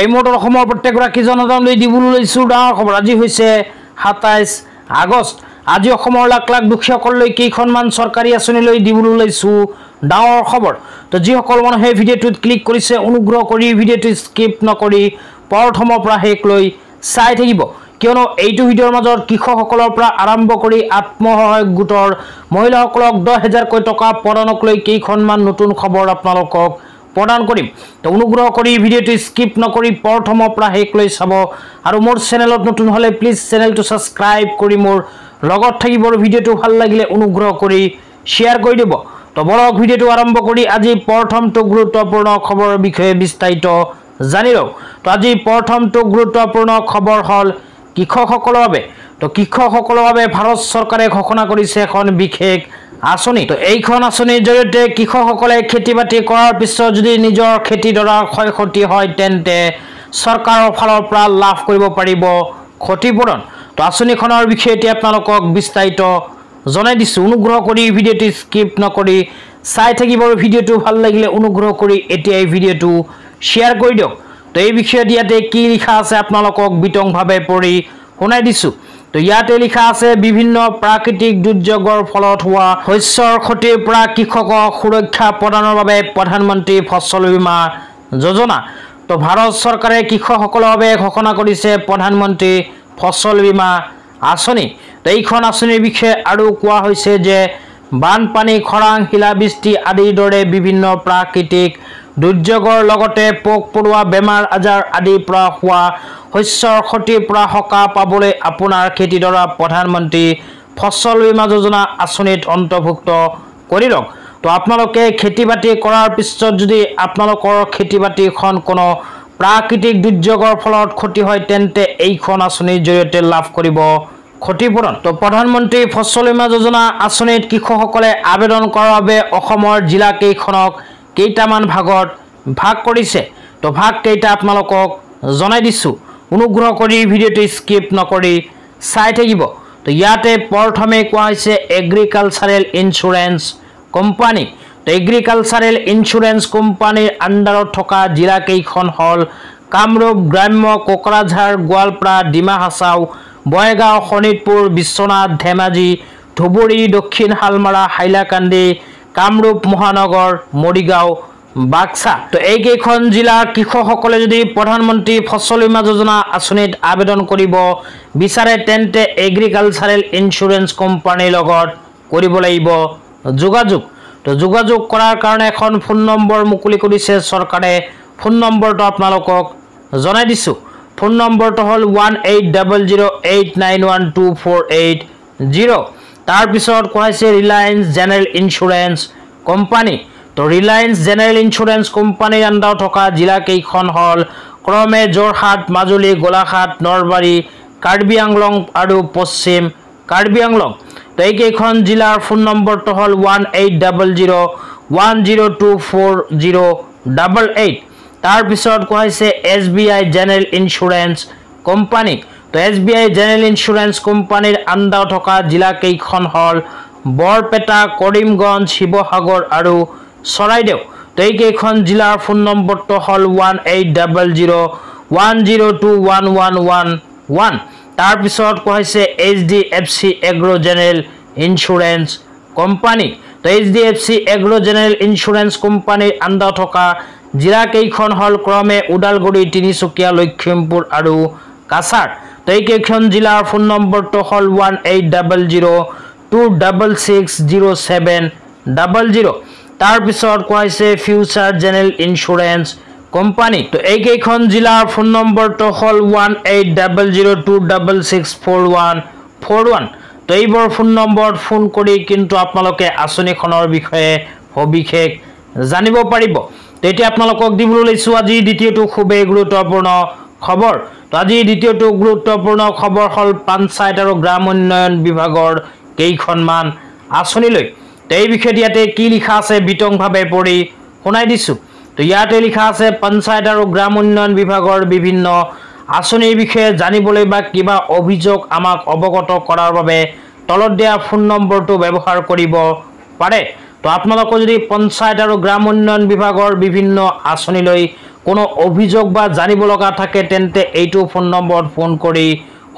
এই মুহূৰ্তত অসমৰ প্ৰত্যেকগৰাকী জনতালৈ দিবলৈ লৈছোঁ ডাঙৰ খবৰ। আজি হৈছে ২৭ আগষ্ট। আজি অসমৰ লাখ লাখ দুখীয়াসকললৈ কেইখনমান চৰকাৰী আঁচনি লৈ দিবলৈ লৈছোঁ ডাঙৰ খবৰ। তো যিসকল মানুহে ভিডিঅ'টোত ক্লিক কৰিছে অনুগ্ৰহ কৰি ভিডিঅ'টো স্কিপ নকৰি প্ৰথমৰ পৰা শেষলৈ চাই থাকিব, কিয়নো এইটো ভিডিঅ'ৰ মাজত কৃষকসকলৰ পৰা আৰম্ভ কৰি আত্মসহায়ক গোটৰ মহিলাসকলক ১০,০০০কৈ টকা প্ৰদানক লৈ কেইখনমান নতুন খবৰ আপোনালোকক প্ৰদান কৰিম। তো অনুগ্ৰহ কৰি ভিডিঅ'টো স্কিপ নকৰি প্ৰথমৰ পৰা শেষলৈ চাব, আৰু মোৰ চেনেলত নতুন হ'লে প্লিজ চেনেলটো ছাবস্ক্ৰাইব কৰি মোৰ লগত থাকিব। ভিডিঅ'টো ভাল লাগিলে অনুগ্ৰহ কৰি শ্বেয়াৰ কৰি দিব। তো বলক ভিডিঅ'টো আৰম্ভ কৰি আজি প্ৰথমটো গুৰুত্বপূৰ্ণ খবৰৰ বিষয়ে বিস্তাৰিত জানি লওঁ। তো আজি প্ৰথমটো গুৰুত্বপূৰ্ণ খবৰ হ'ল কৃষকসকলৰ বাবে। তো কৃষকসকলৰ বাবে ভাৰত চৰকাৰে ঘোষণা কৰিছে এখন বিশেষ আঁচনি। তো এইখন আঁচনিৰ জৰিয়তে কৃষকসকলে খেতি বাতি কৰাৰ পিছত যদি নিজৰ খেতিডৰাৰ ক্ষয় ক্ষতি হয় তেন্তে চৰকাৰৰ ফালৰ পৰা লাভ কৰিব পাৰিব ক্ষতিপূৰণ। তো আঁচনিখনৰ বিষয়ে এতিয়া আপোনালোকক বিস্তাৰিত জনাই দিছোঁ। অনুগ্ৰহ কৰি ভিডিঅ'টো স্কিপ নকৰি চাই থাকিব। ভিডিঅ'টো ভাল লাগিলে অনুগ্ৰহ কৰি এতিয়াই ভিডিঅ'টো শ্বেয়াৰ কৰি দিয়ক। তো এই বিষয়ত ইয়াতে কি লিখা আছে আপোনালোকক বিতংভাৱে পঢ়ি শুনাই দিছোঁ। তো ইয়াতে লিখা আছে, বিভিন্ন প্ৰাকৃতিক দুৰ্যোগৰ ফলত হোৱা শস্যৰ ক্ষতিৰ পৰা কৃষকক সুৰক্ষা প্ৰদানৰ বাবে প্ৰধানমন্ত্ৰী ফচল বীমা যোজনা। তো ভাৰত চৰকাৰে কৃষকসকলৰ বাবে ঘোষণা কৰিছে প্ৰধানমন্ত্ৰী ফচল বীমা আঁচনি। তো এইখন আঁচনিৰ বিষয়ে আৰু কোৱা হৈছে যে বানপানী, খৰাং, শিলাবৃষ্টি আদিৰ দৰে বিভিন্ন প্ৰাকৃতিক দুৰ্যোগৰ লগতে পোক পৰুৱা, বেমাৰ আজাৰ আদিৰ পৰা হোৱা শস্যৰ ক্ষতিৰ পৰা সকাহ পাবলৈ আপোনাৰ খেতিডৰা প্ৰধানমন্ত্ৰী ফচল বীমা যোজনা আঁচনিত অন্তৰ্ভুক্ত কৰি লওক। তো আপোনালোকে খেতি বাতি কৰাৰ পিছত যদি আপোনালোকৰ খেতি বাতিখন কোনো প্ৰাকৃতিক দুৰ্যোগৰ ফলত ক্ষতি হয় তেন্তে এইখন আঁচনিৰ জৰিয়তে লাভ কৰিব ক্ষতিপূৰণ। তো প্ৰধানমন্ত্ৰী ফচল বীমা যোজনা আঁচনিত কৃষকসকলে আবেদন কৰাৰ বাবে অসমৰ জিলা কেইখনক কেইটামান ভাগত ভাগ কৰিছে। তো ভাগ কেইটা আপোনালোকক জনাই দিছোঁ। অনুগ্ৰহ কৰি ভিডিঅ'টো স্কিপ নকৰি চাই থাকিব। তো ইয়াতে প্ৰথমে কোৱা হৈছে এগ্ৰিকালচাৰেল ইঞ্চুৰেঞ্চ কোম্পানী। তো এগ্ৰিকালচাৰেল ইঞ্চুৰেঞ্চ কোম্পানীৰ আণ্ডাৰত থকা জিলা কেইখন হ'ল কামৰূপ গ্ৰাম্য, কোকৰাঝাৰ, গোৱালপাৰা, ডিমা হাছাও, বঙাইগাঁও, শোণিতপুৰ, বিশ্বনাথ, ধেমাজি, ধুবুৰী, দক্ষিণ শালমাৰা, হাইলাকান্দি, কামৰূপ মহানগৰ, মৰিগাঁও, বাক্সা। তো এইকেইখন জিলাৰ কৃষকসকলে যদি প্ৰধানমন্ত্ৰী ফচল বীমা যোজনা আঁচনিত আবেদন কৰিব বিচাৰে তেন্তে এগ্ৰিকালচাৰেল ইঞ্চুৰেঞ্চ কোম্পানীৰ লগত কৰিব লাগিব যোগাযোগ। তো যোগাযোগ কৰাৰ কাৰণে এখন ফোন নম্বৰ মুকলি কৰিছে চৰকাৰে। ফোন নম্বৰটো আপোনালোকক জনাই দিছোঁ। ফোন নম্বৰটো হ'ল 1800891248। তাৰপিছত কোৱা হৈছে ৰিলায়েন্স জেনেৰেল ইঞ্চুৰেঞ্চ কোম্পানী। তো ৰিলায়েন্স জেনেৰেল ইঞ্চুৰেঞ্চ কোম্পানীৰ আণ্ডাৰত থকা জিলা কেইখন হ'ল ক্ৰমে যোৰহাট, মাজুলী, গোলাঘাট, নলবাৰী, কাৰ্বি আংলং আৰু পশ্চিম কাৰ্বি আংলং। তো এইকেইখন জিলাৰ ফোন নম্বৰটো হ'ল 1800102408। তাৰপিছত কোৱা হৈছে SBI জেনেৰেল ইঞ্চুৰেঞ্চ কোম্পানী। তো SBI জেনেৰেল ইঞ্চুৰেঞ্চ কোম্পানীৰ আণ্ডাৰত থকা জিলা কেইখন হ'ল বৰপেটা, কৰিমগঞ্জ, শিৱসাগৰ আৰু চৰাইদেউ। তো এইকেইখন জিলাৰ ফোন নম্বৰটো হ'ল 1800102111। তাৰপিছত কোৱা হৈছে HDFC agro general insurance company. তো HDFC এগ্ৰ জেনেৰেল ইঞ্চুৰেঞ্চ কোম্পানীৰ আণ্ডাৰত থকা জিলা কেইখন হ'ল ক্ৰমে ওদালগুৰি, তিনিচুকীয়া, লখিমপুৰ আৰু কাছাৰ। তো এইকেইখন জিলাৰ ফোন নম্বৰটো হ'ল 180026607000। তাৰপিছত কোৱা হৈছে ফিউচাৰ জেনেৰেল ইঞ্চুৰেঞ্চ কোম্পানী। তো এইকেইখন জিলাৰ ফোন নম্বৰটো হ'ল 180026644141। তো এইবোৰ ফোন নম্বৰত ফোন কৰি কিন্তু আপোনালোকে আঁচনিখনৰ বিষয়ে সবিশেষ জানিব পাৰিব। তো এতিয়া আপোনালোকক দিবলৈ লৈছোঁ আজি দ্বিতীয়টো খুবেই গুৰুত্বপূৰ্ণ খবৰ। তো আজি দ্বিতীয়টো গুৰুত্বপূৰ্ণ খবৰ হ'ল পঞ্চায়ত আৰু গ্ৰাম উন্নয়ন বিভাগৰ কেইখনমান আঁচনিলৈ। তো এই বিষয়ত ইয়াতে কি লিখা আছে বিতংভাৱে পঢ়ি শুনাই দিছোঁ। তো ইয়াতে লিখা আছে, পঞ্চায়ত আৰু গ্ৰাম উন্নয়ন বিভাগৰ বিভিন্ন আঁচনিৰ বিষয়ে জানিবলৈ বা কিবা অভিযোগ আমাক অৱগত কৰাৰ বাবে তলত দিয়া ফোন নম্বৰটো ব্যৱহাৰ কৰিব পাৰে। তো আপোনালোকে যদি পঞ্চায়ত আৰু গ্ৰাম উন্নয়ন বিভাগৰ বিভিন্ন আঁচনিলৈ কোনো অভিযোগ বা জানিব লগা থাকে তেন্তে এইটো ফোন নম্বৰত ফোন কৰি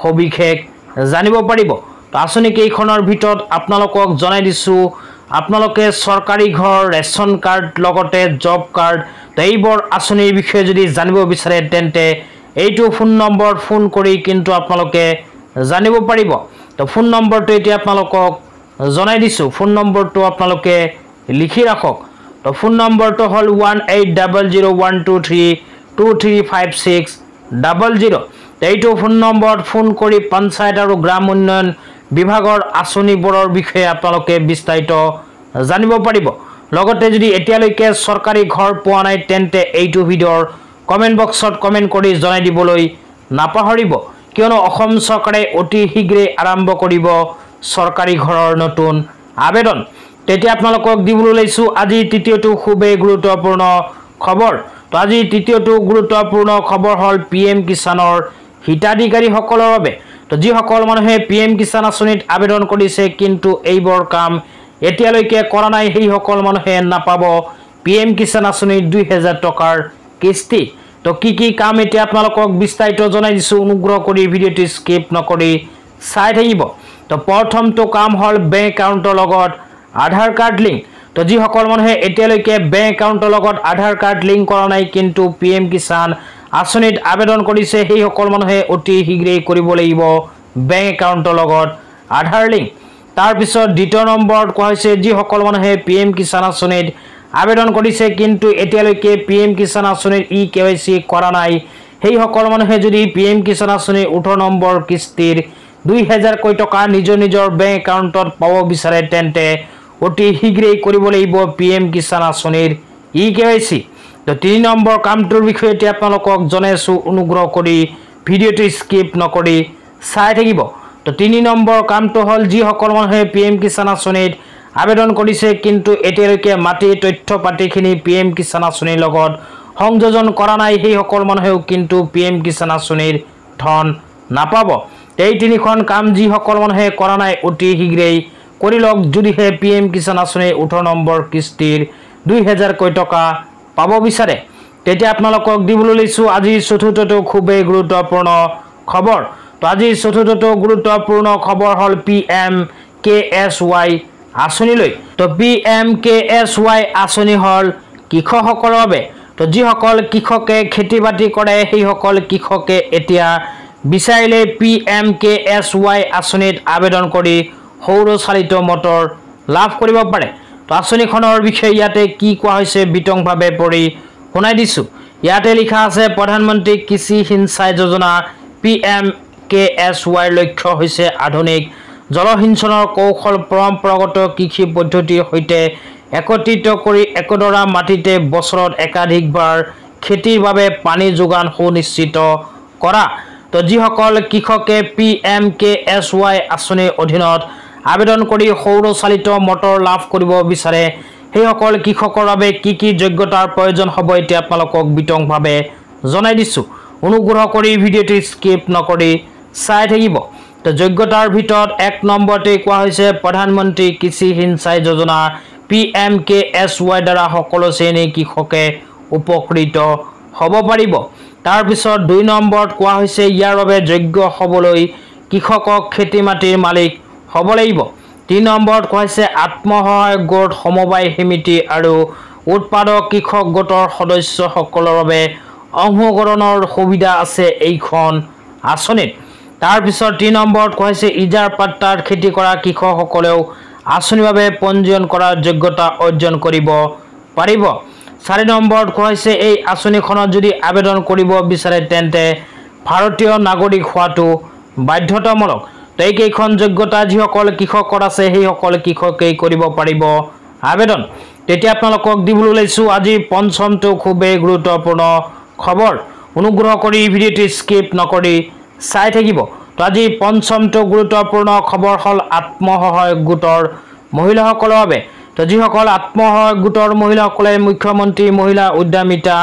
সবিশেষ জানিব পাৰিব। তো আঁচনি কেইখনৰ ভিতৰত আপোনালোকক জনাই দিছোঁ, আপোনালোকে চৰকাৰী ঘৰ, ৰেচন কাৰ্ড লগতে জব কাৰ্ড, তো এইবোৰ আঁচনিৰ বিষয়ে যদি জানিব বিচাৰে তেন্তে এইটো ফোন নম্বৰত ফোন কৰি কিন্তু আপোনালোকে জানিব পাৰিব। তো ফোন নম্বৰটো এতিয়া আপোনালোকক জনাই দিছোঁ, ফোন নম্বৰটো আপোনালোকে লিখি ৰাখক। তো ফোন নম্বৰটো হ'ল 18001232356000। এইটো ফোন নম্বৰত ফোন কৰি পঞ্চায়ত আৰু গ্ৰাম উন্নয়ন বিভাগৰ আঁচনিবোৰৰ বিষয়ে আপোনালোকে বিস্তাৰিত জানিব পাৰিব। লগতে যদি এতিয়ালৈকে চৰকাৰী ঘৰ পোৱা নাই তেন্তে এইটো ভিডিঅ'ৰ কমেণ্ট বক্সত কমেণ্ট কৰি জনাই দিবলৈ নাপাহৰিব, কিয়নো অসম চৰকাৰে অতি শীঘ্ৰেই আৰম্ভ কৰিব চৰকাৰী ঘৰৰ নতুন আবেদন। তেতিয়া আপোনালোকক দিবলৈ লৈছোঁ আজি তৃতীয়টো খুবেই গুৰুত্বপূৰ্ণ খবৰ। তো আজি তৃতীয়টো গুৰুত্বপূৰ্ণ খবৰ হ'ল PM কিষাণৰ হিতাধিকাৰীসকলৰ বাবে। তো যিসকল মানুহে PM কিষাণ আঁচনিত আবেদন কৰিছে কিন্তু এইবোৰ কাম এতিয়ালৈকে কৰা নাই, সেইসকল মানুহে নাপাব PM কিষাণ আঁচনিৰ 2000 টকাৰ কিস্তি। তো কি কাম এতিয়া আপোনালোকক বিস্তাৰিত জনাই দিছোঁ, অনুগ্ৰহ কৰি ভিডিঅ'টো স্কিপ নকৰি চাই থাকিব। তো প্ৰথমটো কাম হ'ল বেংক একাউণ্টৰ লগত আধাৰ কাৰ্ড লিংক। তো যিসকল মানুহে এতিয়ালৈকে বেংক একাউণ্টৰ লগত আধাৰ কাৰ্ড লিংক কৰা নাই কিন্তু PM কিষাণ আঁচনিত আবেদন কৰিছে, সেইসকল মানুহে অতি শীঘ্ৰেই কৰিব লাগিব বেংক একাউণ্টৰ লগত আধাৰ লিংক। তাৰপিছত দ্বিতীয় নম্বৰত কোৱা হৈছে যিসকল মানুহে PM কিষাণ আঁচনিত আবেদন কৰিছে কিন্তু এতিয়ালৈকে PM কিষাণ আঁচনিৰ EKYC কৰা নাই, সেইসকল মানুহে যদি PM কিষাণ আঁচনিৰ 18 নম্বৰ কিস্তিৰ 2000 টকা নিজৰ বেংক একাউণ্টত পাব বিচাৰে তেন্তে অতি শীঘ্ৰেই কৰিব লাগিব PM কিষাণ আঁচনিৰ EKYC। তো 3 নম্বৰ কামটোৰ বিষয়ে এতিয়া আপোনালোকক জনাইছোঁ, অনুগ্ৰহ কৰি ভিডিঅ'টো স্কিপ নকৰি চাই থাকিব। তো 3 নম্বৰ কামটো হ'ল যিসকল মানুহে PM কিষাণ আঁচনিত আবেদন কৰিছে কিন্তু এতিয়ালৈকে মাটিৰ তথ্য পাতিখিনি PM কিষাণ আঁচনিৰ লগত সংযোজন কৰা নাই, সেইসকল মানুহেও কিন্তু PM কিষাণ আঁচনিৰ ধন নাপাব। এই 3খন কাম যিসকল মানুহে কৰা নাই অতি শীঘ্ৰেই কৰি লওক যদিহে PM কিষাণ আঁচনিৰ 18 নম্বৰ কিস্তিৰ 2000 টকা পাব বিচাৰে। তেতিয়া আপোনালোকক দিবলৈ লৈছোঁ আজিৰ চতুৰ্থটো খুবেই গুৰুত্বপূৰ্ণ খবৰ। তো আজিৰ চতুৰ্থটো গুৰুত্বপূৰ্ণ খবৰ হ'ল PMKSY আঁচনিলৈ। তো PMKSY আঁচনি হ'ল কৃষকসকলৰ বাবে। তো যিসকল কৃষকে খেতি বাতি কৰে সেইসকল কৃষকে এতিয়া বিচাৰিলে PMKSY আঁচনিত আবেদন কৰি সৌৰচালিত মটৰ লাভ কৰিব পাৰে। তো আঁচনিখনৰ বিষয়ে ইয়াতে কি কোৱা হৈছে বিতংভাৱে পঢ়ি শুনাই দিছোঁ। ইয়াতে লিখা আছে প্ৰধানমন্ত্ৰী কৃষি সিঞ্চাই যোজনা PMKSYৰ লক্ষ্য হৈছে আধুনিক জলসিঞ্চনৰ কৌশল পৰম্পৰাগত কৃষি পদ্ধতিৰ সৈতে একত্ৰিত কৰি একেডৰা মাটিতে বছৰত একাধিকবাৰ খেতিৰ বাবে পানী যোগান সুনিশ্চিত কৰা। তো যিসকল কৃষকে PMKSY আঁচনিৰ অধীনত আবেদন কৰি সৌৰচালিত মটৰ লাভ কৰিব বিচাৰে সেইসকল কৃষকৰ বাবে কি যোগ্যতাৰ প্ৰয়োজন হ'ব এতিয়া আপোনালোকক বিতংভাৱে জনাই দিছোঁ, অনুগ্ৰহ কৰি ভিডিঅ'টো স্কিপ নকৰি চাই থাকিব। তো যোগ্যতাৰ ভিতৰত 1 নম্বৰতে কোৱা হৈছে প্ৰধানমন্ত্ৰী কৃষি সিঞ্চাই যোজনা PMKSY দ্বাৰা সকলো শ্ৰেণীৰ কৃষকে উপকৃত হ'ব পাৰিব। তাৰপিছত 2 নম্বৰত কোৱা হৈছে ইয়াৰ বাবে যোগ্য হ'বলৈ কৃষকক খেতি মাটিৰ মালিক হ'ব লাগিব। 3 নম্বৰত কোৱা হৈছে আত্মসহায়ক গোট, সমবায় সমিতি আৰু উৎপাদক কৃষক গোটৰ সদস্যসকলৰ বাবে অংশগ্ৰহণৰ সুবিধা আছে এইখন আঁচনিত। তাৰপিছত 3 নম্বৰত কোৱা হৈছে ইজাৰ পাট্টাত খেতি কৰা কৃষকসকলেও আঁচনিৰ বাবে পঞ্জীয়ন কৰাৰ যোগ্যতা অৰ্জন কৰিব পাৰিব। 4 নম্বৰত কোৱা হৈছে এই আঁচনিখনত যদি আবেদন কৰিব বিচাৰে তেন্তে ভাৰতীয় নাগৰিক হোৱাটো বাধ্যতামূলক। তো এইকেইখন যোগ্যতা যিসকল কৃষকৰ আছে সেইসকল কৃষকেই কৰিব পাৰিব আবেদন। তেতিয়া আপোনালোকক দিবলৈ লৈছোঁ আজিৰ পঞ্চমটো খুবেই গুৰুত্বপূৰ্ণ খবৰ, অনুগ্ৰহ কৰি ভিডিঅ'টো স্কিপ নকৰি চাই থাকিব। তো আজি পঞ্চমটো গুৰুত্বপূৰ্ণ খবৰ হ'ল আত্মসহায়ক গোটৰ মহিলাসকলৰ বাবে। তো যিসকল আত্মসহায়ক গোটৰ মহিলাসকলে মুখ্যমন্ত্ৰী মহিলা উদ্যমিতা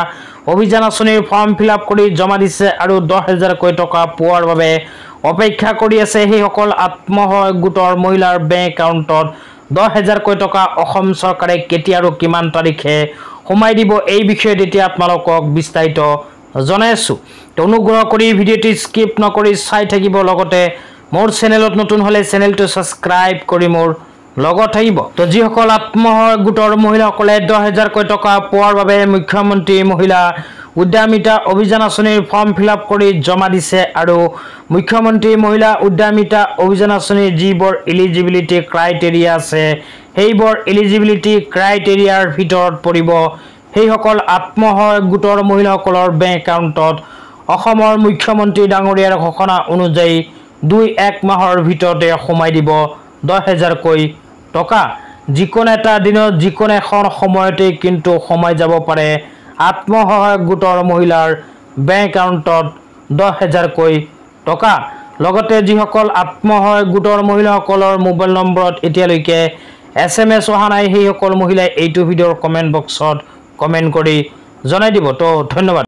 অভিযান আঁচনিৰ ফৰ্ম ফিল আপ কৰি জমা দিছে আৰু 10,000 টকা পোৱাৰ বাবে অপেক্ষা কৰি আছে সেইসকল আত্মসহায়ক গোটৰ মহিলাৰ বেংক একাউণ্টত 10,000 টকা অসম চৰকাৰে কেতিয়া আৰু কিমান তাৰিখে সোমাই দিব এই বিষয়ে এতিয়া আপোনালোকক বিস্তাৰিত জনাই আছো তো অনুগ্ৰহ কৰি ভিডিঅ'টি স্কিপ নকৰি চাই থাকিব লগতে মোৰ চেনেলত নতুন হলে চেনেলটো সাবস্ক্ৰাইব কৰি মোৰ লগত থাকিব তো যিসকল আত্মসহায়ক গোটৰ মহিলাসকলে 10000 টকা পোৱাৰ বাবে মুখ্যমন্ত্ৰী মহিলা উদ্যমিতা অভিযান আঁচনিৰ ফৰ্ম ফিলআপ কৰি জমা দিছে আৰু মুখ্যমন্ত্ৰী মহিলা উদ্যমিতা অভিযান আঁচনিৰ যিবোৰ এলিজিবিলিটি ক্ৰাইটেৰিয়া আছে সেইবোৰ এলিজিবিলিটি ক্ৰাইটেৰিয়াৰ ভিতৰত পৰিব সেইসকল আত্মসহায়ক গোটৰ মহিলাসকলৰ বেংক একাউণ্টত অসমৰ মুখ্যমন্ত্ৰী ডাঙৰীয়াৰ ঘোষণা অনুযায়ী 2-1 মাহৰ ভিতৰতে সোমাই দিব 10000 টকা যিকোনো এটা দিনত যিকোনো এখন সময়তে কিন্তু সোমাই যাব পাৰে আত্মসহায়ক গোটৰ মহিলাৰ বেংক একাউণ্টত 10000 টকা লগতে যিসকল আত্মসহায়ক গোটৰ মহিলাসকলৰ মোবাইল নম্বৰত এতিয়ালৈকে SMS অহা নাই সেইসকল মহিলাই এইটো ভিডিঅ'ৰ কমেন্ট বক্সত কমেন্ট কৰি জনাই দিব তো ধন্যবাদ।